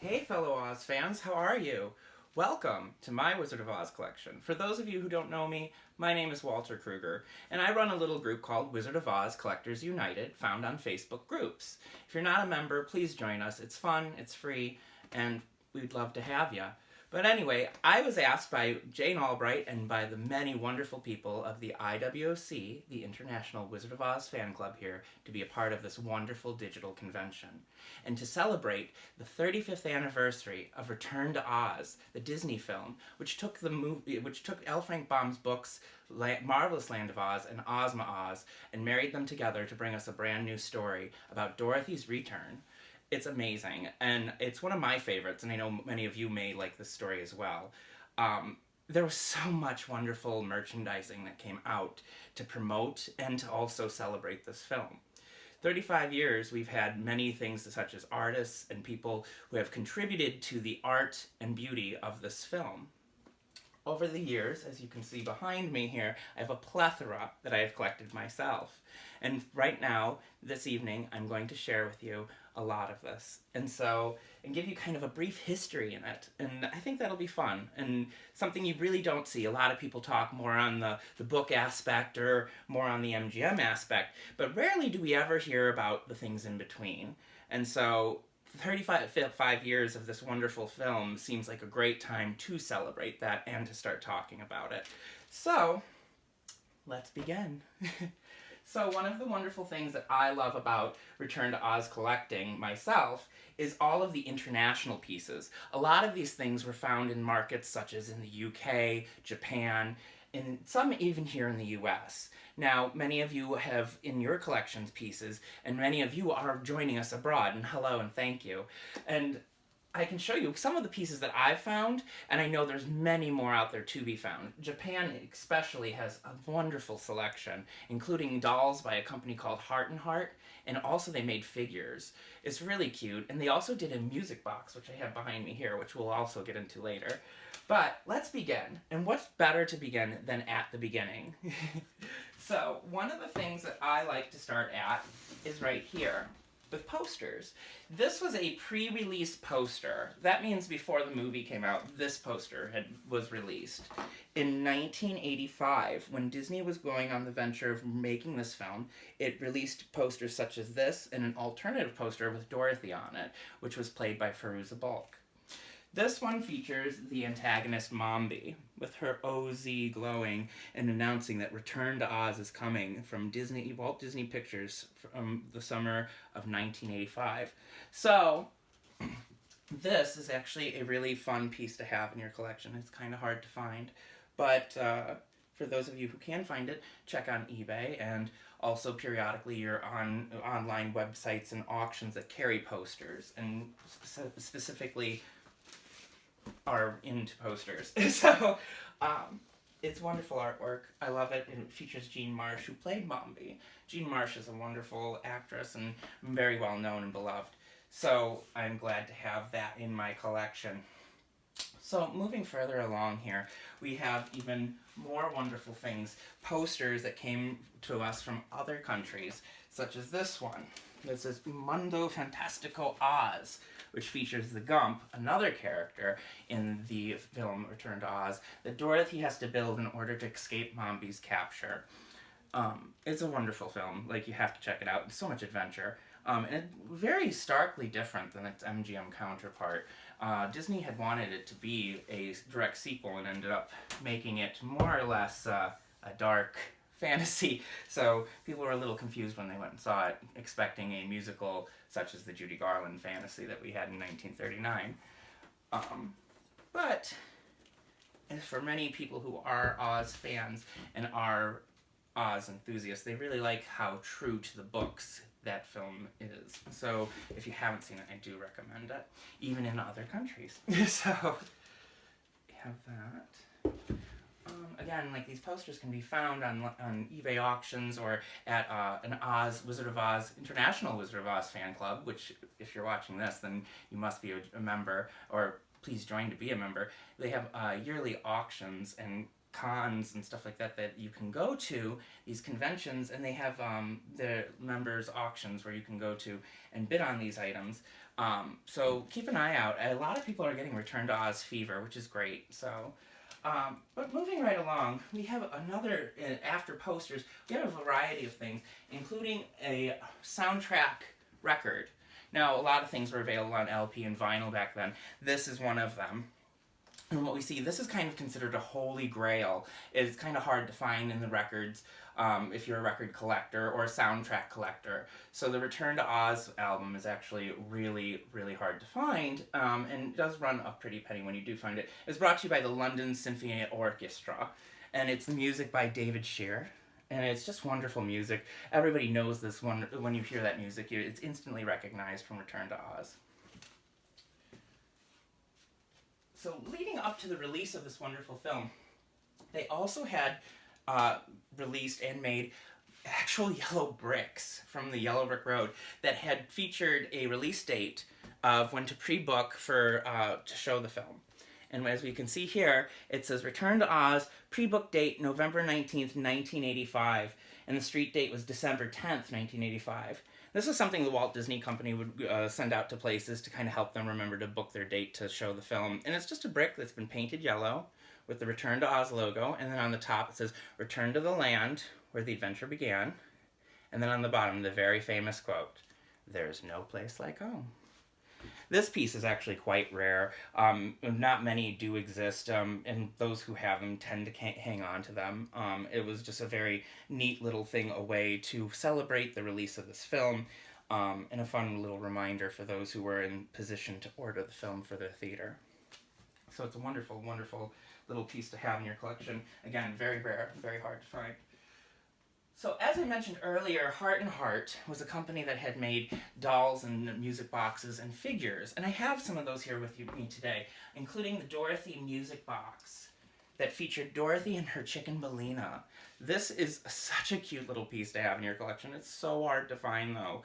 Hey fellow Oz fans, how are you? Welcome to my Wizard of Oz collection. For those of you who don't know me, my name is Walter Krueger, and I run a little group called Wizard of Oz Collectors United, found on Facebook groups. If you're not a member, please join us. It's fun, it's free, and we'd love to have you. But anyway, I was asked by Jane Albright and by the many wonderful people of the IWOC, the International Wizard of Oz Fan Club here, to be a part of this wonderful digital convention. And to celebrate the 35th anniversary of Return to Oz, the Disney film, which took L. Frank Baum's books Marvelous Land of Oz and Ozma Oz and married them together to bring us a brand new story about Dorothy's return. It's amazing, and it's one of my favorites, and I know many of you may like this story as well. There was so much wonderful merchandising that came out to promote and to also celebrate this film. 35 years, we've had many things such as artists and people who have contributed to the art and beauty of this film. Over the years, as you can see behind me here, I have a plethora that I have collected myself. And right now, this evening, I'm going to share with you a lot of this. And give you kind of a brief history in it. And I think that'll be fun. And something you really don't see. A lot of people talk more on the book aspect or more on the MGM aspect, but rarely do we ever hear about the things in between. And so 35 years of this wonderful film seems like a great time to celebrate that and to start talking about it. So, let's begin. So one of the wonderful things that I love about Return to Oz collecting myself is all of the international pieces. A lot of these things were found in markets such as in the UK, Japan, and some even here in the US. Now, many of you have in your collections pieces, and many of you are joining us abroad, and hello and thank you. And I can show you some of the pieces that I've found, and I know there's many more out there to be found. Japan especially has a wonderful selection, including dolls by a company called Heart and Heart, and also they made figures. It's really cute, and they also did a music box, which I have behind me here, which we'll also get into later. But let's begin, and what's better to begin than at the beginning? So, one of the things that I like to start at is right here, with posters. This was a pre-release poster. That means before the movie came out, this poster was released. In 1985, when Disney was going on the venture of making this film, it released posters such as this and an alternative poster with Dorothy on it, which was played by Fairuza Balk. This one features the antagonist Mombi, with her OZ glowing and announcing that Return to Oz is coming from Walt Disney Pictures from the summer of 1985. So, this is actually a really fun piece to have in your collection. It's kind of hard to find, but for those of you who can find it, check on eBay, and also periodically you're on online websites and auctions that carry posters, and specifically are into posters. So, it's wonderful artwork. I love it. It features Jean Marsh, who played Mombi. Jean Marsh is a wonderful actress and very well known and beloved. So, I'm glad to have that in my collection. So, moving further along here, we have even more wonderful things. Posters that came to us from other countries, such as this one. This is Mundo Fantastico Oz, which features the Gump, another character in the film Return to Oz, that Dorothy has to build in order to escape Mombi's capture. It's a wonderful film. Like, you have to check it out. It's so much adventure. And it's very starkly different than its MGM counterpart. Disney had wanted it to be a direct sequel and ended up making it more or less a dark fantasy. So people were a little confused when they went and saw it, expecting a musical such as the Judy Garland fantasy that we had in 1939. But for many people who are Oz fans and are Oz enthusiasts, they really like how true to the books that film is. So if you haven't seen it, I do recommend it, even in other countries. So we have that. Again, like, these posters can be found on eBay auctions or at an Wizard of Oz, International Wizard of Oz fan club, which, if you're watching this, then you must be a member, or please join to be a member. They have yearly auctions, and cons and stuff like that that you can go to, these conventions, and they have their members auctions where you can go to and bid on these items. So keep an eye out. A lot of people are getting Return to Oz fever, which is great. So, but moving right along, we have another, after posters, we have a variety of things, including a soundtrack record. Now, a lot of things were available on LP and vinyl back then. This is one of them. And what we see, this is kind of considered a holy grail. It's kind of hard to find in the records if you're a record collector or a soundtrack collector. So the Return to Oz album is actually really, really hard to find, and it does run a pretty penny when you do find it. It's brought to you by the London Symphony Orchestra, and it's music by David Shear. And it's just wonderful music. Everybody knows this one. When you hear that music, it's instantly recognized from Return to Oz. So leading up to the release of this wonderful film, they also had released and made actual yellow bricks from the Yellow Brick Road that had featured a release date of when to pre-book for to show the film. And as we can see here, it says Return to Oz, pre-book date November 19th, 1985, and the street date was December 10th, 1985. This is something the Walt Disney Company would send out to places to kind of help them remember to book their date to show the film. And it's just a brick that's been painted yellow with the Return to Oz logo, and then on the top it says, Return to the land where the adventure began. And then on the bottom, the very famous quote, There's no place like home. This piece is actually quite rare. Not many do exist, and those who have them tend to hang on to them. It was just a very neat little thing, a way to celebrate the release of this film, and a fun little reminder for those who were in position to order the film for their theater. So it's a wonderful, wonderful little piece to have in your collection. Again, very rare, very hard to find. So as I mentioned earlier, Heart and Heart was a company that had made dolls and music boxes and figures. And I have some of those here with me today, including the Dorothy Music Box that featured Dorothy and her chicken Bellina. This is such a cute little piece to have in your collection. It's so hard to find, though.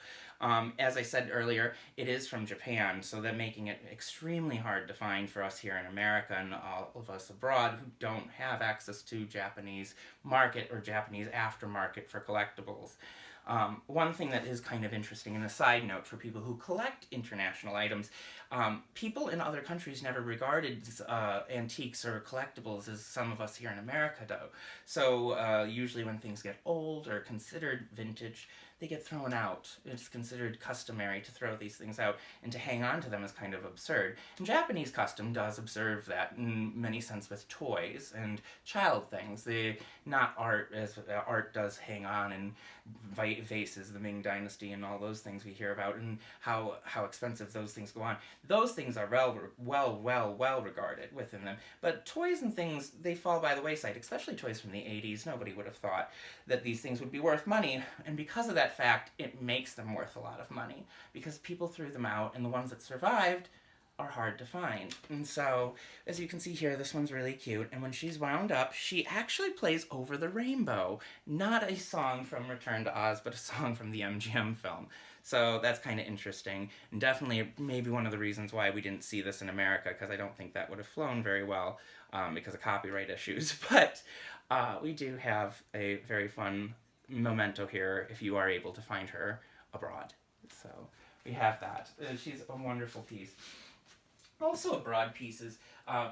As I said earlier, it is from Japan, so that making it extremely hard to find for us here in America and all of us abroad who don't have access to Japanese market or Japanese aftermarket for collectibles. One thing that is kind of interesting, and a side note for people who collect international items, people in other countries never regarded antiques or collectibles as some of us here in America do. So usually when things get old or considered vintage, they get thrown out. It's considered customary to throw these things out, and to hang on to them is kind of absurd. And Japanese custom does observe that in many sense with toys and child things. Not art, as art does hang on in vases, the Ming Dynasty and all those things we hear about, and how expensive those things go on. Those things are well regarded within them. But toys and things, they fall by the wayside, especially toys from the 80s. Nobody would have thought that these things would be worth money, and because of that fact, it makes them worth a lot of money, because people threw them out, and the ones that survived are hard to find. And so, as you can see here, this one's really cute, and when she's wound up, she actually plays Over the Rainbow. Not a song from Return to Oz, but a song from the MGM film. So that's kind of interesting, and definitely maybe one of the reasons why we didn't see this in America, because I don't think that would have flown very well because of copyright issues. But we do have a very fun memento here if you are able to find her abroad. So we have that. She's a wonderful piece. Also abroad pieces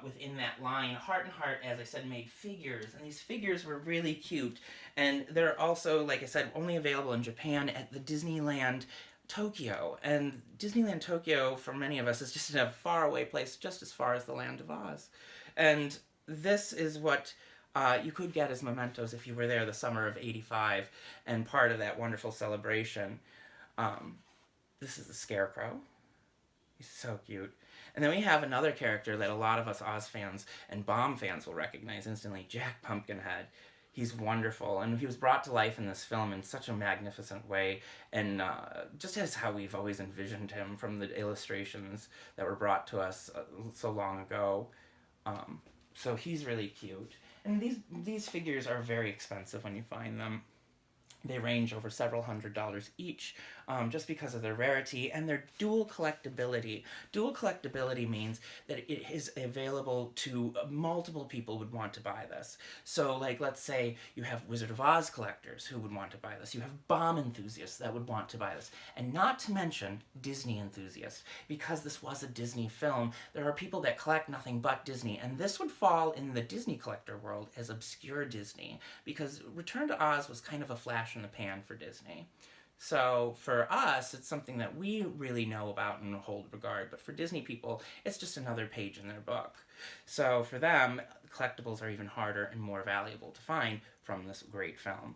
within that line. Heart and Heart, as I said, made figures, and these figures were really cute. And they're also, like I said, only available in Japan at the Disneyland Tokyo. And Disneyland Tokyo, for many of us, is just a faraway place, just as far as the Land of Oz. And this is what you could get as mementos if you were there the summer of '85 and part of that wonderful celebration. This is the Scarecrow. He's so cute. And then we have another character that a lot of us Oz fans and Bomb fans will recognize instantly, Jack Pumpkinhead. He's wonderful, and he was brought to life in this film in such a magnificent way, and just as how we've always envisioned him from the illustrations that were brought to us so long ago. So he's really cute. And these figures are very expensive when you find them. They range over several $100s each, just because of their rarity and their dual collectability. Dual collectability means that it is available to multiple people would want to buy this. So, like, let's say you have Wizard of Oz collectors who would want to buy this. You have bomb enthusiasts that would want to buy this. And not to mention Disney enthusiasts. Because this was a Disney film, there are people that collect nothing but Disney. And this would fall in the Disney collector world as obscure Disney. Because Return to Oz was kind of a flash in the pan for Disney. So for us, it's something that we really know about and hold regard, but for Disney people, it's just another page in their book. So for them, collectibles are even harder and more valuable to find from this great film.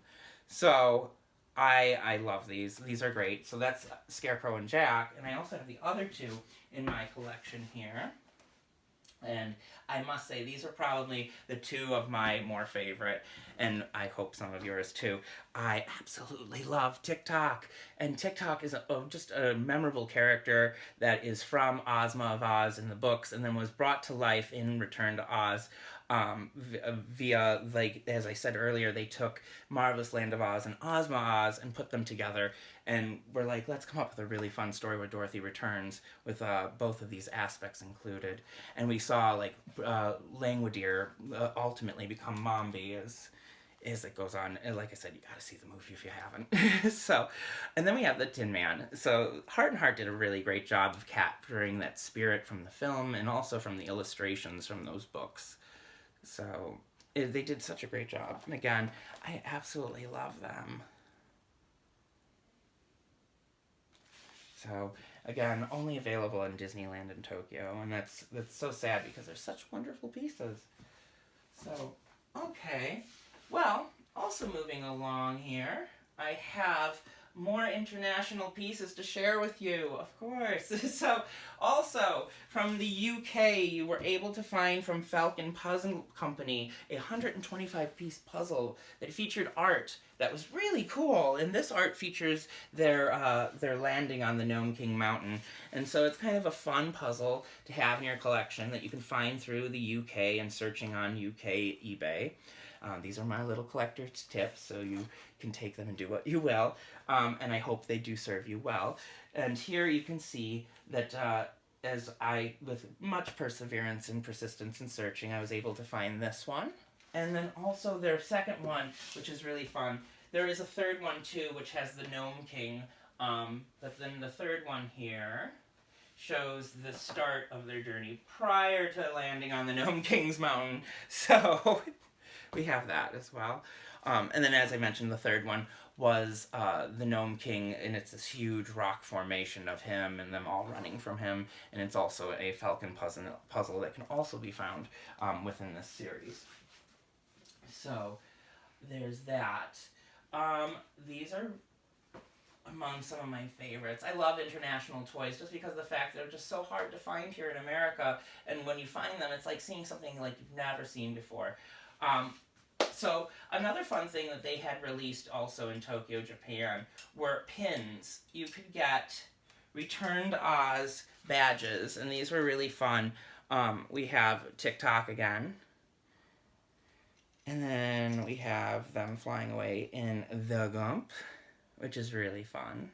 So I love these. These are great. So that's Scarecrow and Jack, and I also have the other two in my collection here. And I must say, these are probably the two of my more favorite, and I hope some of yours too. I absolutely love Tick-Tock, and Tick-Tock is just a memorable character that is from Ozma of Oz in the books, and then was brought to life in Return to Oz. Via, like, as I said earlier, they took Marvelous Land of Oz and Ozma Oz and put them together, and we're like, let's come up with a really fun story where Dorothy returns with both of these aspects included. And we saw, like, Langwidere ultimately become Mombi as it goes on. And like I said, you gotta see the movie if you haven't. So, and then we have the Tin Man. So Heart and Heart did a really great job of capturing that spirit from the film and also from the illustrations from those books. So they did such a great job. And again, I absolutely love them. So again, only available in Disneyland in Tokyo, and that's so sad because they're such wonderful pieces. So, okay. Well, also moving along here, I have more international pieces to share with you, of course. So, also, from the UK, you were able to find from Falcon Puzzle Company a 125-piece puzzle that featured art that was really cool. And this art features their landing on the Gnome King Mountain. And so it's kind of a fun puzzle to have in your collection that you can find through the UK and searching on UK eBay. These are my little collector's tips, so you can take them and do what you will. And I hope they do serve you well. And here you can see that as I, with much perseverance and persistence and searching, I was able to find this one. And then also their second one, which is really fun. There is a third one too, which has the Gnome King. But then the third one here shows the start of their journey prior to landing on the Gnome King's mountain. So we have that as well. And then, as I mentioned, the third one was the Gnome King, and it's this huge rock formation of him and them all running from him. And it's also a Falcon puzzle that can also be found within this series. So there's that. These are among some of my favorites. I love international toys just because of the fact that they're just so hard to find here in America. And when you find them, it's like seeing something like you've never seen before. So another fun thing that they had released also in Tokyo, Japan, were pins. You could get Return to Oz badges, and these were really fun. We have Tick-Tock again. And then we have them flying away in the Gump, which is really fun.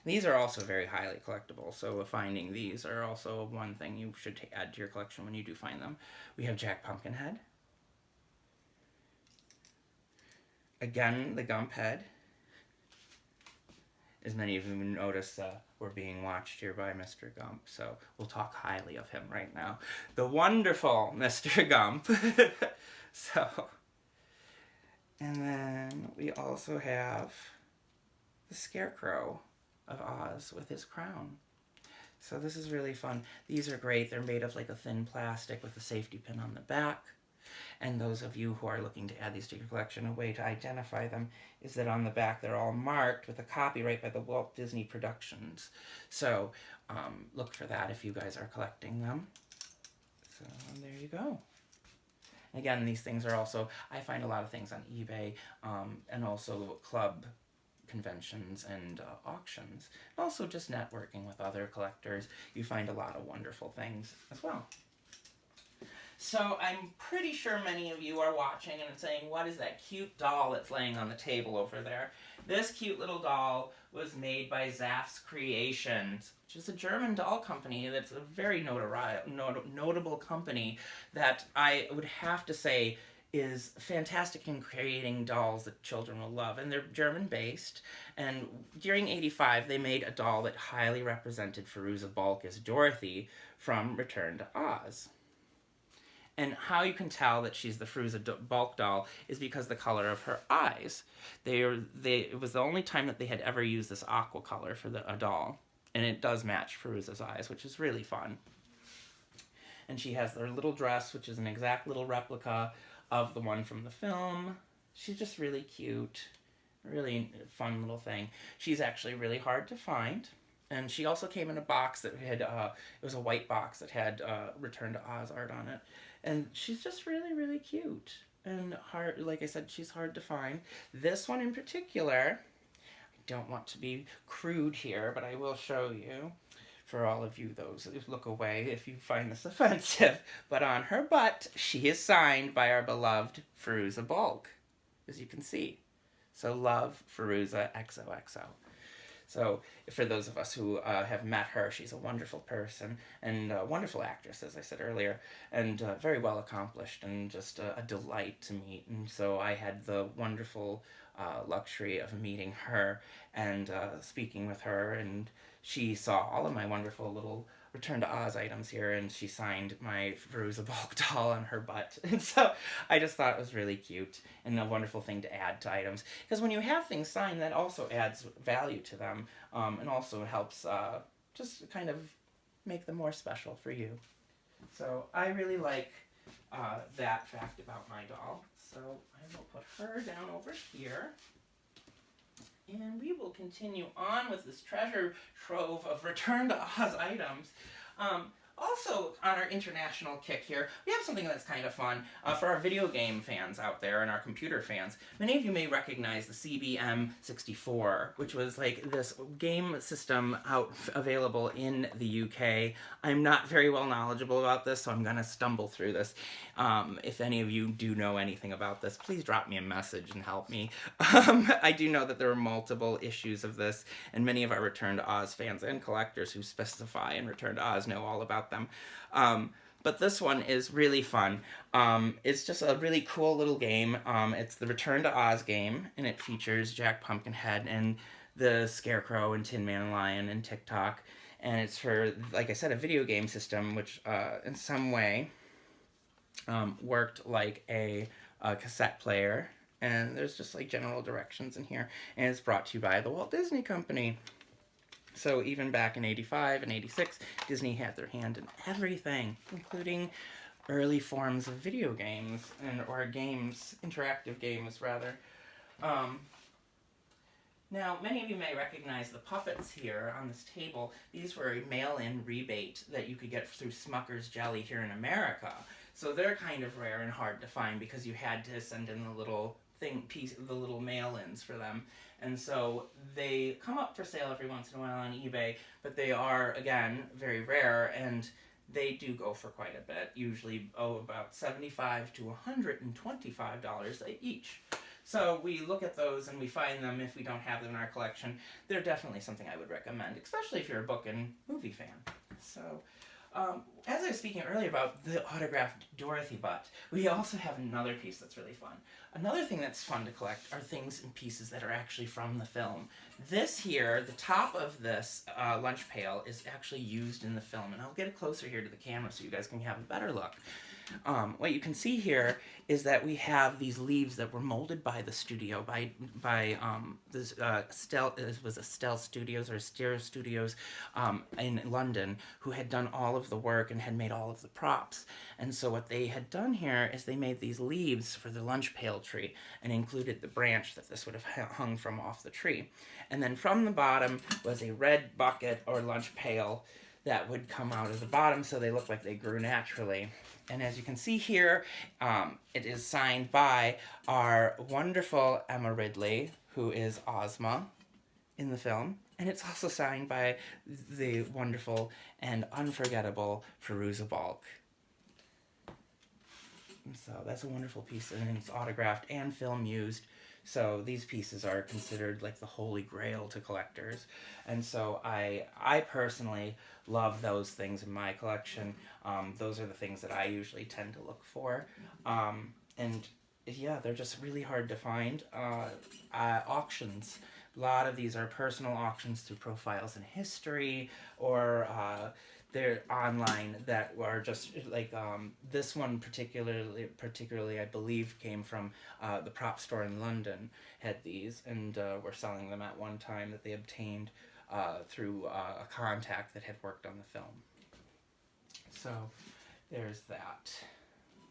These are also very highly collectible, so finding these are also one thing you should add to your collection when you do find them. We have Jack Pumpkinhead. Again, the Gump head. As many of you notice, we're being watched here by Mr. Gump, so we'll talk highly of him right now. The wonderful Mr. Gump. So, and then we also have the Scarecrow of Oz with his crown. So this is really fun. These are great. They're made of like a thin plastic with a safety pin on the back. And those of you who are looking to add these to your collection, a way to identify them is that on the back they're all marked with a copyright by the Walt Disney Productions. So look for that if you guys are collecting them. So there you go. Again, these things are also, I find a lot of things on eBay and also club conventions and auctions. Also just networking with other collectors. You find a lot of wonderful things as well. So I'm pretty sure many of you are watching and saying, what is that cute doll that's laying on the table over there? This cute little doll was made by Zaff's Creations, which is a German doll company that's a very notable company that I would have to say is fantastic in creating dolls that children will love. And they're German based. And during '85, they made a doll that highly represented Fairuza Balk as Dorothy from Return to Oz. And how you can tell that she's the Fairuza Balk doll is because the color of her eyes. It was the only time that they had ever used this aqua color for a doll. And it does match Fairuza's eyes, which is really fun. And she has her little dress, which is an exact little replica of the one from the film. She's just really cute. Really fun little thing. She's actually really hard to find. And she also came in a box that had, it was a white box that had Return to Oz art on it. And she's just really, really cute. And hard, like I said, she's hard to find. This one in particular, I don't want to be crude here, but I will show you. For all of you, those look away if you find this offensive. But on her butt, she is signed by our beloved Fairuza Balk, as you can see. So love, Fairuza, XOXO. So for those of us who have met her, she's a wonderful person and a wonderful actress, as I said earlier, and very well accomplished and just a delight to meet. And so I had the wonderful luxury of meeting her and speaking with her, and she saw all of my wonderful little Return to Oz items here, and she signed my Fairuza Balk doll on her butt. And so I just thought it was really cute and a wonderful thing to add to items. Because when you have things signed, that also adds value to them and also helps just kind of make them more special for you. So I really like that fact about my doll. So I will put her down over here. And we will continue on with this treasure trove of Return to Oz items. Also, on our international kick here, we have something that's kind of fun for our video game fans out there and our computer fans. Many of you may recognize the CBM64, which was like this game system available in the UK. I'm not very well knowledgeable about this, so I'm going to stumble through this. If any of you do know anything about this, please drop me a message and help me. I do know that there are multiple issues of this, and many of our Return to Oz fans and collectors who specify in Return to Oz know all about them. But this one is really fun. It's just a really cool little game. It's the Return to Oz game, and it features Jack Pumpkinhead and the Scarecrow and Tin Man Lion and Tick-Tock. And it's for, like I said, a video game system, which in some way worked like a cassette player. And there's just like general directions in here. And it's brought to you by the Walt Disney Company. So even back in '85 and '86, Disney had their hand in everything, including early forms of video games, or games, interactive games rather. Now, many of you may recognize the puppets here on this table. These were a mail-in rebate that you could get through Smucker's Jelly here in America. So they're kind of rare and hard to find because you had to send in the little the little mail-ins for them. And so they come up for sale every once in a while on eBay, but they are, again, very rare, and they do go for quite a bit, usually about $75 to $125 each. So we look at those and we find them if we don't have them in our collection. They're definitely something I would recommend, especially if you're a book and movie fan. So as I was speaking earlier about the autographed Dorothy butt, we also have another piece that's really fun. Another thing that's fun to collect are things and pieces that are actually from the film. This here, the top of this lunch pail, is actually used in the film, and I'll get it closer here to the camera so you guys can have a better look. What you can see here is that we have these leaves that were molded by the studio, by Estelle Studios or Stereo Studios in London, who had done all of the work and had made all of the props. And so what they had done here is they made these leaves for the lunch pail tree and included the branch that this would have hung from off the tree. And then from the bottom was a red bucket or lunch pail that would come out of the bottom so they looked like they grew naturally. And as you can see here, it is signed by our wonderful Emma Ridley, who is Ozma in the film. And it's also signed by the wonderful and unforgettable Fairuza Balk. So that's a wonderful piece, and it's autographed and film used. So these pieces are considered like the holy grail to collectors, and so I personally love those things in my collection. Those are the things that I usually tend to look for, and yeah, they're just really hard to find. Auctions. A lot of these are personal auctions through Profiles in History, or they're online that are just like this one particularly I believe came from the prop store in London had these, and were selling them at one time that they obtained through a contact that had worked on the film. So there's that.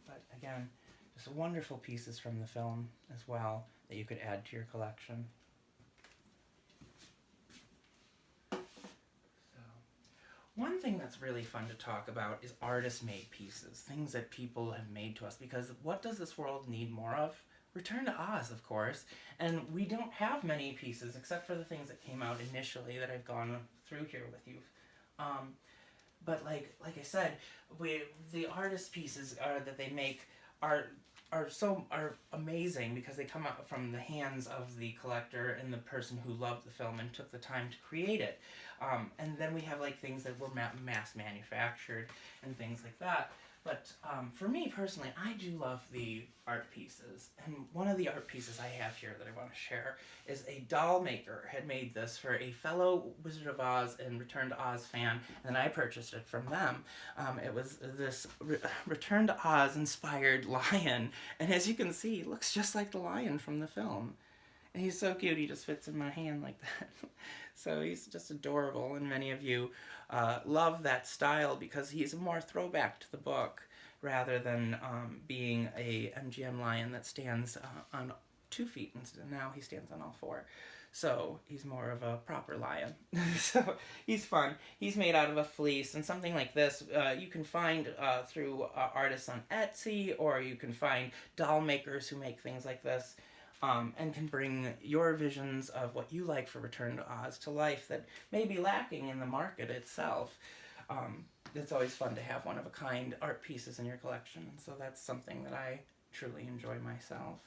But again, just wonderful pieces from the film as well that you could add to your collection. One thing that's really fun to talk about is artist-made pieces, things that people have made to us, because what does this world need more of? Return to Oz, of course, and we don't have many pieces except for the things that came out initially that I've gone through here with you. But like I said, the artist pieces that they make are amazing because they come out from the hands of the collector and the person who loved the film and took the time to create it. And then we have like things that were mass manufactured and things like that. But for me personally, I do love the art pieces. And one of the art pieces I have here that I want to share is a doll maker had made this for a fellow Wizard of Oz and Return to Oz fan, and I purchased it from them. It was this Return to Oz inspired lion, and as you can see, he looks just like the lion from the film. And he's so cute, he just fits in my hand like that. So he's just adorable, and many of you love that style because he's a more throwback to the book rather than being a MGM lion that stands on 2 feet, and now he stands on all 4. So he's more of a proper lion. So he's fun. He's made out of a fleece, and something like this you can find through artists on Etsy, or you can find doll makers who make things like this. And can bring your visions of what you like for Return to Oz to life that may be lacking in the market itself. It's always fun to have one-of-a-kind art pieces in your collection, and so that's something that I truly enjoy myself.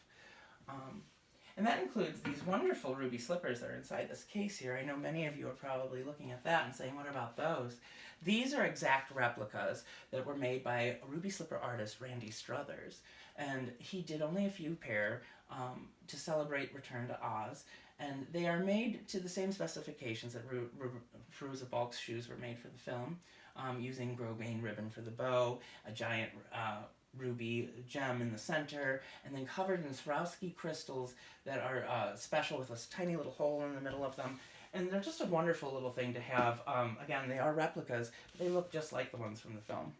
And that includes these wonderful ruby slippers that are inside this case here. I know many of you are probably looking at that and saying, what about those? These are exact replicas that were made by ruby slipper artist Randy Struthers. And he did only a few pair to celebrate Return to Oz. And they are made to the same specifications that Fairuza Balk's shoes were made for the film, using grosgrain ribbon for the bow, a giant ruby gem in the center, and then covered in Swarovski crystals that are special with a tiny little hole in the middle of them. And they're just a wonderful little thing to have. Again, they are replicas, but they look just like the ones from the film.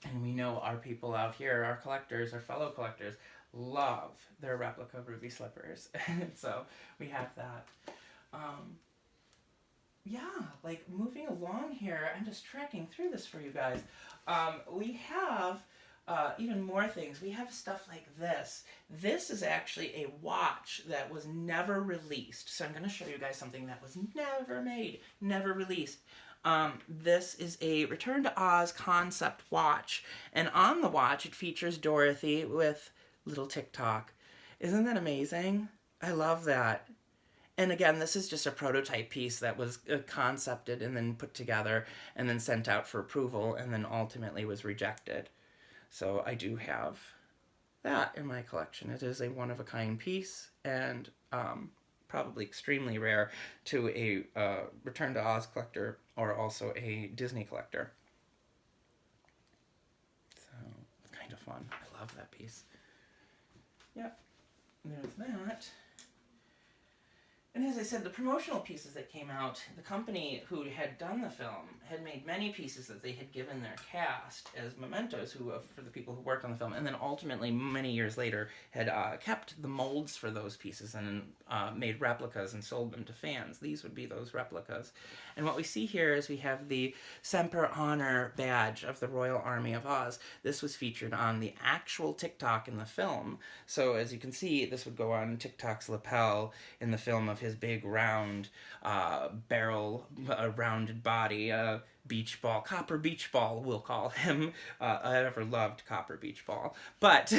And we know our people out here, our collectors, our fellow collectors, love their replica ruby slippers. So we have that. Yeah, like moving along here, I'm just tracking through this for you guys. We have even more things. We have stuff like this. This is actually a watch that was never released. So I'm going to show you guys something that was never made, never released. This is a Return to Oz concept watch, and on the watch it features Dorothy with little tick-tock. Isn't that amazing? I love that. And again, this is just a prototype piece that was concepted and then put together and then sent out for approval and then ultimately was rejected. So I do have that in my collection. It is a one-of-a-kind piece, and probably extremely rare to a Return to Oz collector or also a Disney collector. So it's kind of fun. I love that piece. Yep, there's that. And as I said, the promotional pieces that came out, the company who had done the film had made many pieces that they had given their cast as mementos for the people who worked on the film, and then ultimately, many years later, had kept the molds for those pieces and made replicas and sold them to fans. These would be those replicas. And what we see here is we have the Semper Honor badge of the Royal Army of Oz. This was featured on the actual tick-tock in the film. So as you can see, this would go on tick-tock's lapel in the film of his big round barrel, rounded body, beach ball, Copper Beach Ball, we'll call him. I ever loved Copper Beach Ball. But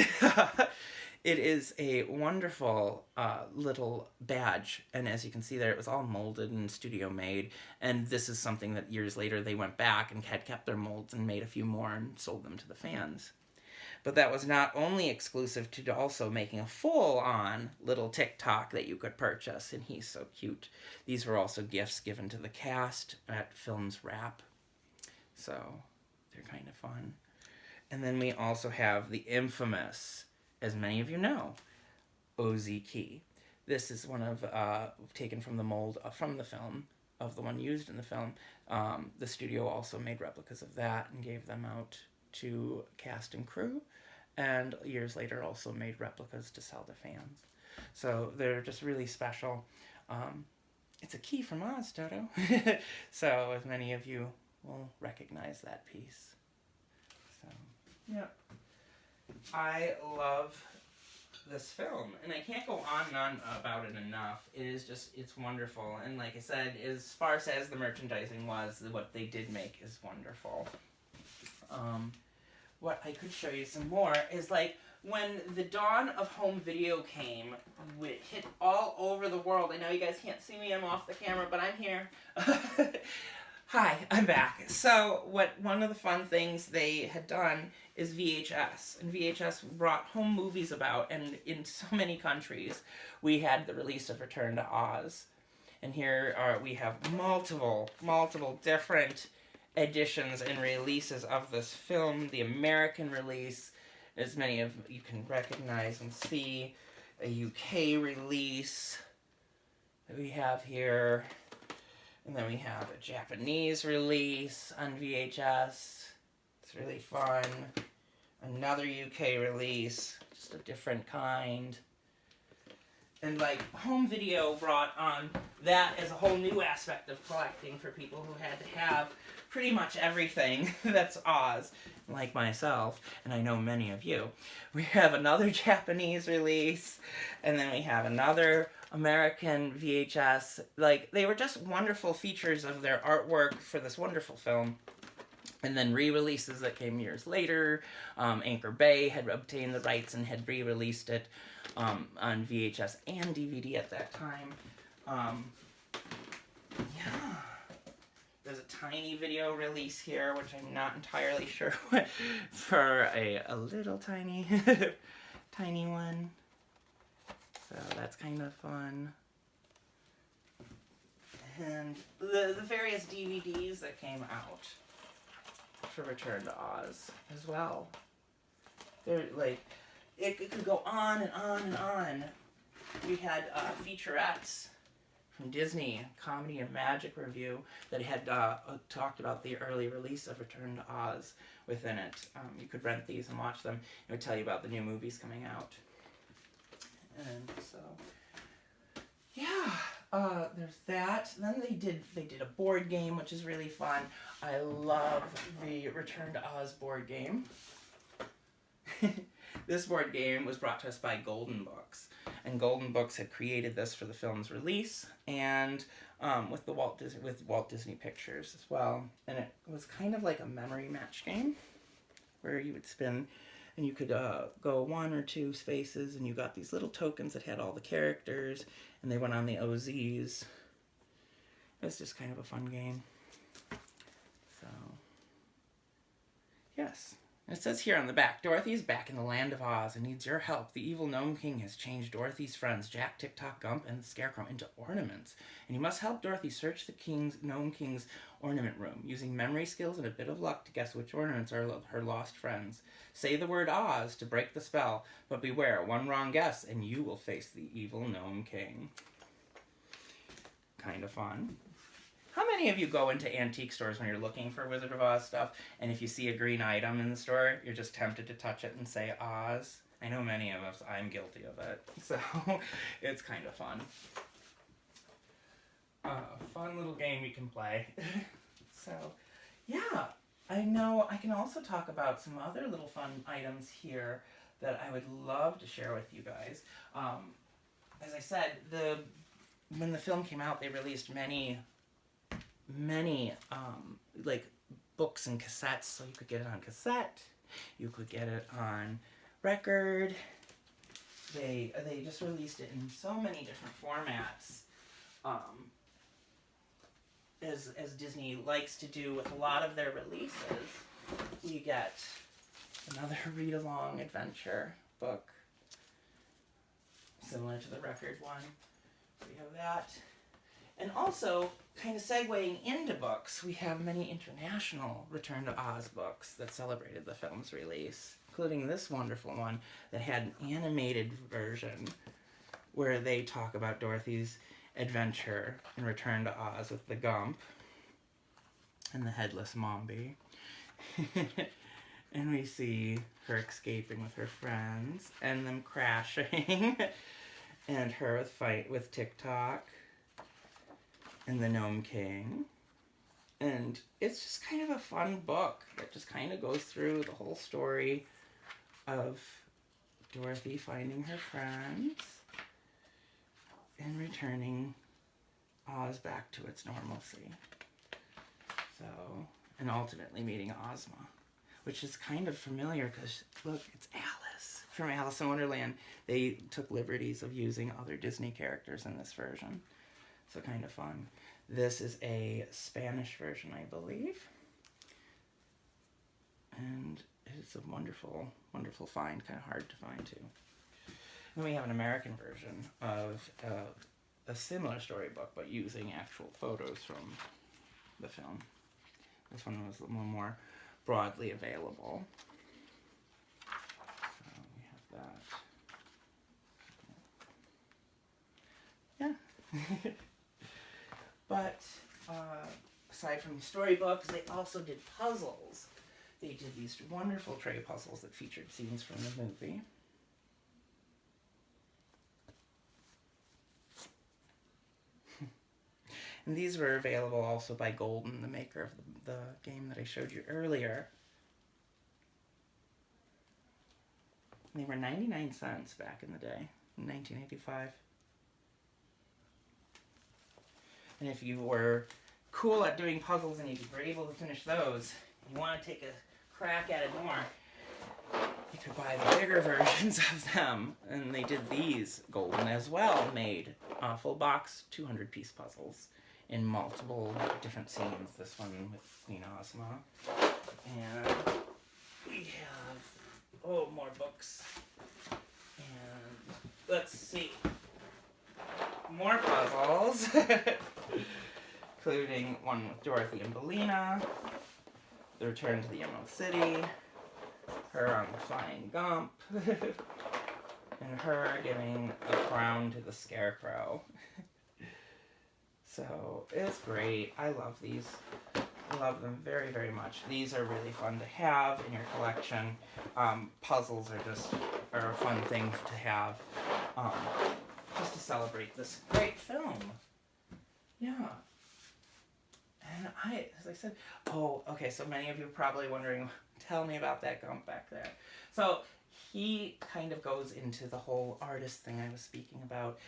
it is a wonderful little badge, and as you can see there, it was all molded and studio made, and this is something that years later they went back and had kept their molds and made a few more and sold them to the fans. But that was not only exclusive to also making a full-on little TikTok that you could purchase, and he's so cute. These were also gifts given to the cast at Film's Wrap, so they're kind of fun. And then we also have the infamous, as many of you know, OZ Key. This is one of, taken from the mold from the film, of the one used in the film. The studio also made replicas of that and gave them out to cast and crew, and years later also made replicas to sell to fans. So they're just really special. It's a key from Oz, Dodo. So as many of you will recognize that piece. So, yeah. I love this film, and I can't go on and on about it enough. It is just, it's wonderful. And like I said, as sparse as the merchandising was, what they did make is wonderful. What I could show you some more is, like, when the dawn of home video came, it hit all over the world. I know you guys can't see me, I'm off the camera, but I'm here. Hi, I'm back. So, one of the fun things they had done is VHS. And VHS brought home movies about, and in so many countries, we had the release of Return to Oz. And here we have multiple different editions and releases of this film. The American release, as many of you can recognize and see, a UK release that we have here, and then we have a Japanese release on VHS. It's really fun. Another UK release, just a different kind. And, like, home video brought on that as a whole new aspect of collecting for people who had to have pretty much everything that's Oz, like myself, and I know many of you. We have another Japanese release, and then we have another American VHS. Like, they were just wonderful features of their artwork for this wonderful film. And then re-releases that came years later. Anchor Bay had obtained the rights and had re-released it on VHS and DVD at that time. Yeah. There's a tiny video release here, which I'm not entirely sure what, for a little tiny, tiny one. So that's kind of fun. And the various DVDs that came out for Return to Oz as well. They're like, it could go on and on and on. We had featurettes from Disney, Comedy and Magic Review, that had talked about the early release of Return to Oz within it. You could rent these and watch them. It would tell you about the new movies coming out. And so, yeah, there's that. Then they did a board game, which is really fun. I love the Return to Oz board game. This board game was brought to us by Golden Books, and Golden Books had created this for the film's release, and with Walt Disney Pictures as well. And it was kind of like a memory match game, where you would spin, and you could go 1 or 2 spaces, and you got these little tokens that had all the characters, and they went on the OZs. It was just kind of a fun game. So, yes. It says here on the back, Dorothy's back in the land of Oz and needs your help. The evil Gnome King has changed Dorothy's friends, Jack, Tick-Tock, Gump, and the Scarecrow, into ornaments. And you must help Dorothy search the Gnome King's ornament room, using memory skills and a bit of luck to guess which ornaments are her lost friends. Say the word Oz to break the spell, but beware, one wrong guess and you will face the evil Gnome King. Kind of fun. How many of you go into antique stores when you're looking for Wizard of Oz stuff, and if you see a green item in the store, you're just tempted to touch it and say Oz? I know many of us, I'm guilty of it. So, it's kind of fun. Fun little game you can play. So, yeah. I know I can also talk about some other little fun items here that I would love to share with you guys. As I said, the when the film came out, they released many like books and cassettes, so you could get it on cassette, you could get it on record. They just released it in so many different formats, as Disney likes to do with a lot of their releases. We get another read-along adventure book, similar to the record one. We have that. And also, kind of segueing into books, we have many international Return to Oz books that celebrated the film's release, including this wonderful one that had an animated version where they talk about Dorothy's adventure in Return to Oz with the Gump and the headless Mombi. And we see her escaping with her friends and them crashing and her fight with TikTok and the Gnome King. And it's just kind of a fun book that just kind of goes through the whole story of Dorothy finding her friends and returning Oz back to its normalcy. So, and ultimately meeting Ozma, which is kind of familiar because, look, it's Alice from Alice in Wonderland. They took liberties of using other Disney characters in this version. So kind of fun. This is a Spanish version, I believe. And it's a wonderful, wonderful find. Kind of hard to find, too. And we have an American version of a similar storybook, but using actual photos from the film. This one was a little more broadly available. So we have that. Yeah. But aside from storybooks, they also did puzzles. They did these wonderful tray puzzles that featured scenes from the movie. And these were available also by Golden, the maker of the game that I showed you earlier. They were 99 cents back in the day, in 1985. And if you were cool at doing puzzles and you were able to finish those, you want to take a crack at it more, you could buy the bigger versions of them. And they did these, Golden as well, made full box 200-piece puzzles in multiple different scenes. This one with Queen Ozma. And we have, more books. And let's see. More puzzles. Including one with Dorothy and Bellina. The Return to the Emerald City. Her on the Flying Gump. And her giving a crown to the Scarecrow. So, it's great. I love these. I love them very, very much. These are really fun to have in your collection. Puzzles are a fun thing to have. Just to celebrate this great film. Yeah. And as I said, okay, so many of you are probably wondering, tell me about that Gump back there. So, he kind of goes into the whole artist thing I was speaking about,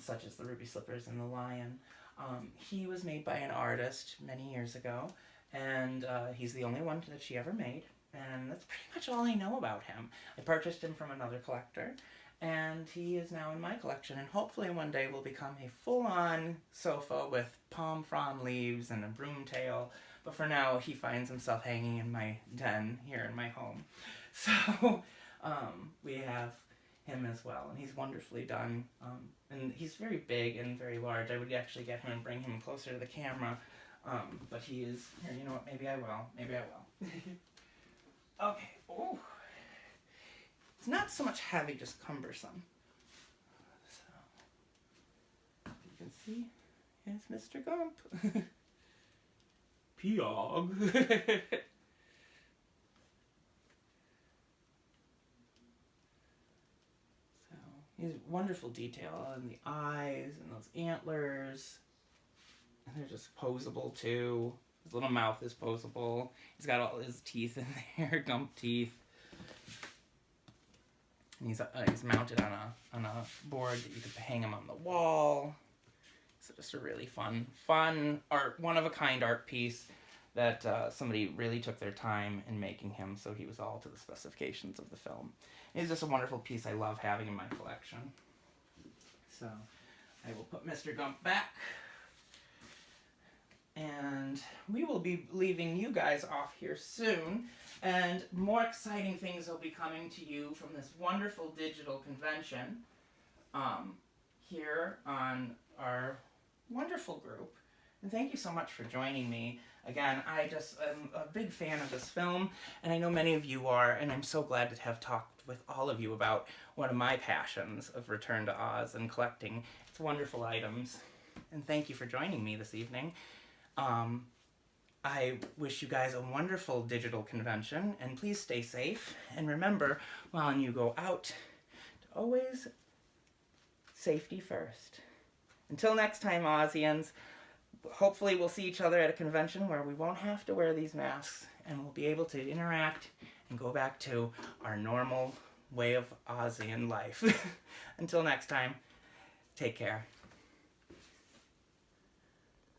such as the ruby slippers and the lion. He was made by an artist many years ago, and he's the only one that she ever made, and that's pretty much all I know about him. I purchased him from another collector, and he is now in my collection, and hopefully one day will become a full-on sofa with palm frond leaves and a broom tail, but for now he finds himself hanging in my den here in my home. So, we have him as well, and he's wonderfully done, and he's very big and very large. I would actually get him and bring him closer to the camera, but he is, here, you know what, maybe I will. Okay, oh, it's not so much heavy, just cumbersome. So, you can see, here's Mr. Gump. Piog. He's wonderful detail on the eyes and those antlers. And they're just posable too. His little mouth is posable. He's got all his teeth in there, Gump teeth. And he's mounted on a board that you could hang him on the wall. So just a really fun art, one-of-a-kind art piece that somebody really took their time in making him, so he was all to the specifications of the film. It's just a wonderful piece I love having in my collection. So I will put Mr. Gump back, and we will be leaving you guys off here soon, and more exciting things will be coming to you from this wonderful digital convention here on our wonderful group. And thank you so much for joining me. Again, I just am a big fan of this film, and I know many of you are, and I'm so glad to have talked with all of you about one of my passions of Return to Oz and collecting its wonderful items. And thank you for joining me this evening. I wish you guys a wonderful digital convention, and please stay safe. And remember, when you go out, to always safety first. Until next time, Ozians, hopefully we'll see each other at a convention where we won't have to wear these masks, and we'll be able to interact and go back to our normal way of Ozian life. Until next time, take care.